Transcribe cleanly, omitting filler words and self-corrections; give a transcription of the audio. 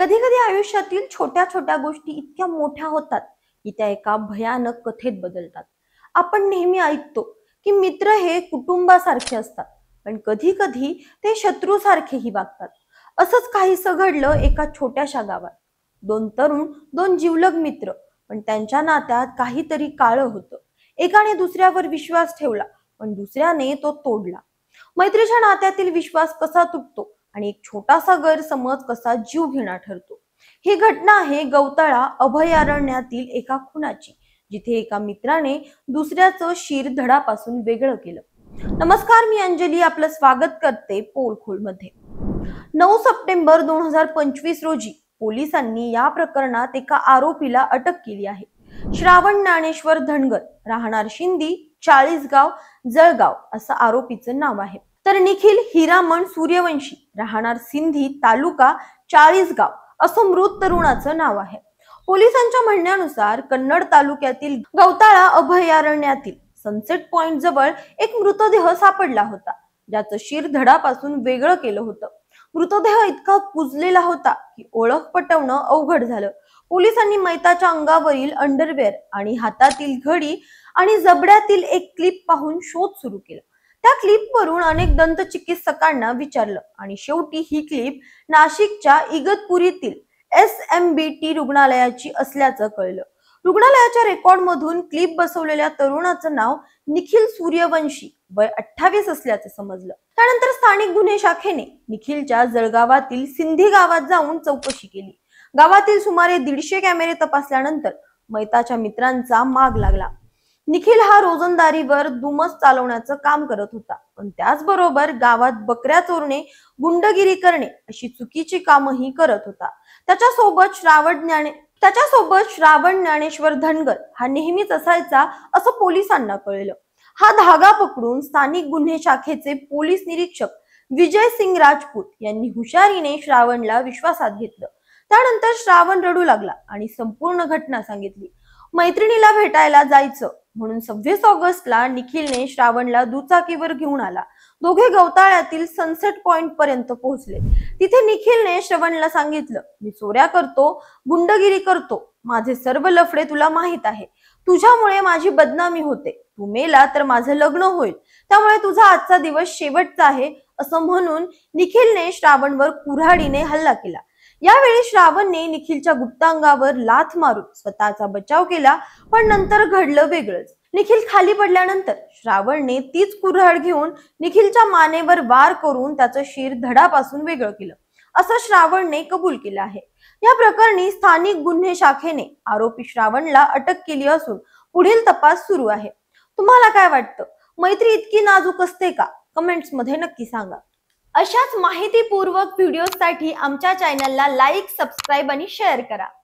कधी कधी आयुष्यातील छोट्या छोट्या गोष्टी इतक्या मोठ्या होतात की त्या एका भयानक कथेत बदलतात. आपण नेहमी ऐकतो की मित्र हे कुटुंबासारखे असतात, पण कधी कधी ते शत्रूसारखेही वागतात. असंच काहीसं घडलं एका छोट्याशा गावात. दोन तरुण, दोन जिवलग मित्र, पण त्यांच्या नात्यात काहीतरी काळं होतं. एकाने दुसऱ्यावर विश्वास ठेवला, पण दुसऱ्याने तो तोडला. मैत्रीच्या नात्यातील विश्वास कसा तुटतो आणि एक छोटासा गैरसमज कसा जीव घेणा ठरतो. ही घटना आहे गवताळा अभयारण्यातील एका खुनाची, जिथे एका मित्राने दुसऱ्याचं शिर धडापासून वेगळं केलं. नमस्कार, मी अंजली आपलं स्वागत करते पोलखोल मध्ये. 9 सप्टेंबर 2025 रोजी पोलिसांनी या प्रकरणात एका आरोपीला अटक केली आहे. श्रावण ज्ञानेश्वर धनगर, राहणार शिंदी, 40 गाव, जळगाव असं आरोपीचं नाव आहे. तर निखिल हिरामण सूर्यवंशी, राहणार सिंधी, तालुका 40 गाव असं मृत तरुणाचं नाव आहे. पोलिसांच्या म्हणण्यानुसार कन्नड तालुक्यातील गवताळा अभयारण्यातील सनसेट पॉइंट जवळ एक मृतदेह सापडला होता, ज्याचं शिर धडापासून वेगळं केलं होतं. मृतदेह इतका कुजलेला होता की ओळख पटवणं अवघड झालं. पोलिसांनी मैताच्या अंगावरील अंडरवेअर आणि हातातील घडी आणि जबड्यातील एक क्लिप पाहून शोध सुरू केला. त्या क्लिपवरून अनेक दंतचिकित्सकांना विचारलं आणि शेवटी ही क्लिप नाशिकच्या इगतपुरीतील SMBT रुग्णालयाची असल्याचं कळलं. रुग्णालयाच्या रेकॉर्ड मधून क्लिप बसवलेल्या तरुणाचं नाव निखिल सूर्यवंशी, वय 28 असल्याचं समजलं. त्यानंतर स्थानिक गुन्हे शाखेने निखिलच्या जळगावातील सिंधी गावात जाऊन चौकशी केली. गावातील सुमारे 150 कॅमेरे तपासल्यानंतर मैताच्या मित्रांचा माग लागला. निखिल हा रोजंदारीवर दुमस चालवण्याचं काम करत होता, पण त्याचबरोबर गावात बकऱ्या चोरणे, गुंडगिरी करणे अशी चुकीची कामही करत होता. त्याच्यासोबत श्रावण ज्ञानेश्वर धनगर हा नेहमीच असायचा असं पोलिसांना कळलं. हा धागा पकडून स्थानिक गुन्हे शाखेचे पोलीस निरीक्षक विजय सिंग राजपूत यांनी हुशारीने श्रावणला विश्वासात घेतलं. त्यानंतर श्रावण रडू लागला आणि संपूर्ण घटना सांगितली. मैत्रिणीला भेटायला जायचं म्हणून 26 ऑगस्टला निखिलने श्रावणला दुचाकीवर घेऊन आला. दोघे गवताळ्यातील सनसेट पॉइंट पर्यंत पोहोचले. तिथे निखिलने श्रावणला सांगितलं, मी चोऱ्या करतो, गुंडगिरी करतो, माझे सर्व लफडे तुला माहित आहे. तुझ्यामुळे माझी बदनामी होते, तू मेला तर माझं लग्न होईल, त्यामुळे तुझा आजचा दिवस शेवटचा आहे असं म्हणून निखिलने श्रावणवर कुऱ्हाडीने हल्ला केला. यावेळी श्रावणने निखिलच्या गुप्तांगावर लाथ मारून स्वतःचा बचाव केला, पण नंतर घडलं वेगळंच. निखिल खाली पडल्यानंतर श्रावणने तीच कुऱ्हाड घेऊन निखिलच्या मानेवर वार करून त्याचं शिर धडापासून वेगळं केलं असं श्रावणने कबूल केलं आहे. या प्रकरणी स्थानिक गुन्हे शाखेने आरोपी श्रावणला अटक केली असून पुढील तपास सुरू आहे. तुम्हाला काय वाटतं? मैत्री इतकी नाजूक असते का? कमेंट्स मध्ये नक्की सांगा. अशाच माहितीपूर्वक व्हिडिओसाठी आमच्या चॅनलला लाईक, सबस्क्राईब आणि शेअर करा.